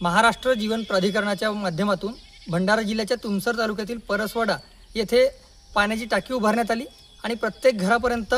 महाराष्ट्र जीवन प्राधिकरणाच्या माध्यमातून भंडारा जिल्ह्याच्या तुमसर तालुक्यातील परसवाडा येथे पाण्याची टाकी उभारण्यात आली आणि प्रत्येक घरापर्यंत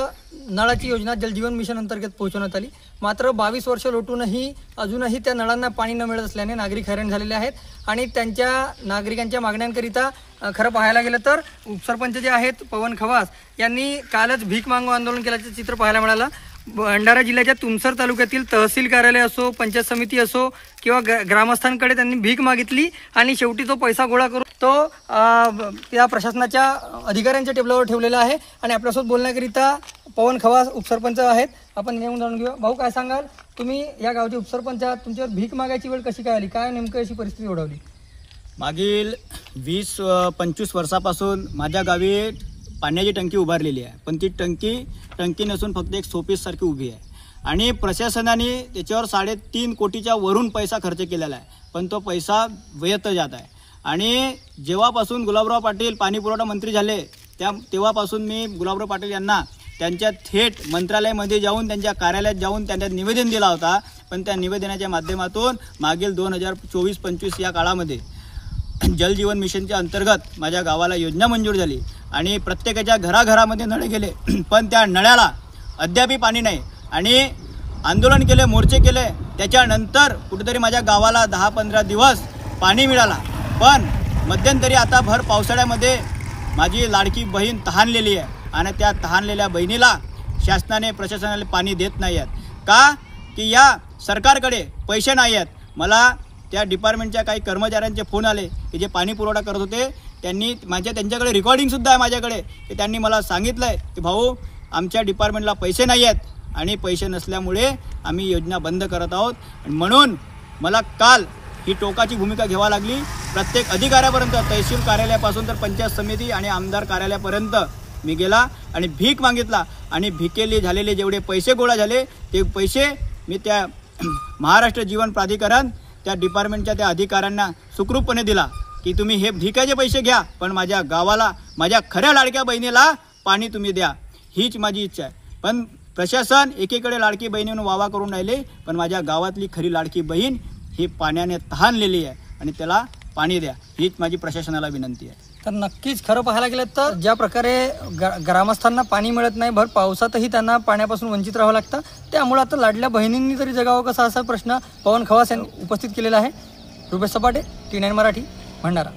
नळाची योजना जलजीवन मिशन अंतर्गत पोहोचवण्यात आली। मात्र 22 वर्ष लोटूनही अजूनही त्या नळांना पाणी न मिळत असल्याने नागरिक हैराण झालेले आहेत आणि त्यांच्या नागरिकांच्या मागण्यांकरिता खरं पाहायला गेलं तर उपसरपंच जे आहेत पवन खवास यांनी कालच भीक मागू आंदोलन केल्याचं चित्र पाहायला मिळालं। भंडारा जिल्ह्याच्या तुमसर तालुक्यातील तहसील कार्यालय असो, पंचायत समिती असो किंवा ग्रामस्थांकडे त्यांनी भीक मागितली आणि शेवटी तो पैसा गोळा करून तो त्या प्रशासनाच्या अधिकाऱ्यांच्या टेबलावर ठेवलेला आहे। आणि आपल्यासोबत बोलण्याकरिता पवन खवास उपसरपंच आहेत, आपण नेमून जाणून घेऊ। भाऊ, काय सांगाल, तुम्ही या गावचे उपसरपंच आहात, तुमच्यावर भीक मागायची वेळ कशी काय आली, काय नेमकं अशी परिस्थिती ओढवली? मागील 20-25 वर्षापासून माझ्या गावी पाण्याची टंकी उभारलेली आहे, पण ती टंकी नसून फक्त एक शोपीससारखी उभी आहे आणि प्रशासनाने त्याच्यावर 3.5 कोटीच्या वरून पैसा खर्च केलेला आहे, पण तो पैसा व्यर्थ जात आहे। आणि जेव्हापासून गुलाबराव पाटील पाणी पुरवठा मंत्री झाले तेव्हापासून मी गुलाबराव पाटील यांना त्यांच्या थेट मंत्रालयामध्ये जाऊन त्यांच्या कार्यालयात जाऊन त्यांना निवेदन दिला होता, पण त्या निवेदनाच्या माध्यमातून मागील 2024-25 या काळामध्ये जलजीवन मिशनच्या अंतर्गत माझ्या गावाला योजना मंजूर झाली आणि प्रत्येकाच्या घराघरामध्ये नळ गेले, पण त्या नळ्याला अद्यापही पाणी नाही। आणि आंदोलन केले, मोर्चे केले, त्याच्यानंतर कुठेतरी माझ्या गावाला 10-15 दिवस पाणी मिळाला। पण मध्यंतरी आता भर पावसाळ्यामध्ये माझी लाडकी बहीण तहानलेली आहे आणि त्या तहानलेल्या बहिणीला शासनाने प्रशासनाने पाणी देत नाही आहेत का की या सरकारकडे पैसे नाही आहेत। मला त्या डिपार्टमेंटच्या काही कर्मचाऱ्यांचे फोन आले की जे पाणी पुरवठा करत होते त्यांच्याकडे रेकॉर्डिंगसुद्धा आहे माझ्याकडे, की त्यांनी मला सांगितलं आहे की भाऊ आमच्या डिपार्टमेंटला पैसे नाही आहेत आणि पैसे नसल्यामुळे आम्ही योजना बंद करत आहोत। म्हणून मला काल ही टोकाची भूमिका घ्यावी लागली। प्रत्येक अधिकाऱ्यापर्यंत तहसील कार्यालयापासून तर पंचायत समिती आणि आमदार कार्यालयापर्यंत मी गेला आणि भीक मागितला आणि भिकेली झालेले जेवढे पैसे गोळा झाले ते पैसे मी त्या महाराष्ट्र जीवन प्राधिकरण त्या डिपार्टमेंटच्या त्या अधिकाऱ्यांना सुखरूपपणे दिला की तुम्ही हे भिकाचे पैसे घ्या, पण माझ्या गावाला माझ्या खऱ्या लाडक्या बहिणीला पाणी तुम्ही द्या, हीच माझी इच्छा आहे। पण प्रशासन एकीकडे लाडकी बहिणीनं वावा करून राहिले, पण माझ्या गावातली खरी लाडकी बहीण ही पाण्याने तहानलेली आहे आणि त्याला पाणी द्या, हीच माझी प्रशासनाला विनंती आहे। तर नक्कीच खरं पाहायला गेलं तर ज्या प्रकारे ग्रामस्थांना पाणी मिळत नाही, भर पावसातही त्यांना पाण्यापासून वंचित राहावं लागतं, त्यामुळे आता लाडल्या बहिणींनी तरी जगावं कसा, असा प्रश्न पवन खवास यांनी उपस्थित केलेला आहे। रुपेश सपाटे, T9 मराठी, भंडारा।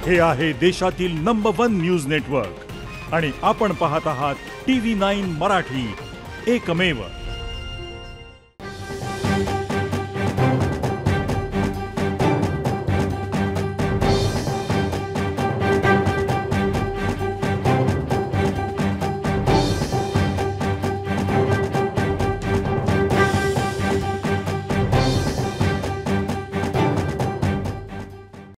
हे आहे देशातील नंबर 1 न्यूज नेटवर्क आणि आपण पाहत आहात TV9 मराठी, एकमेव।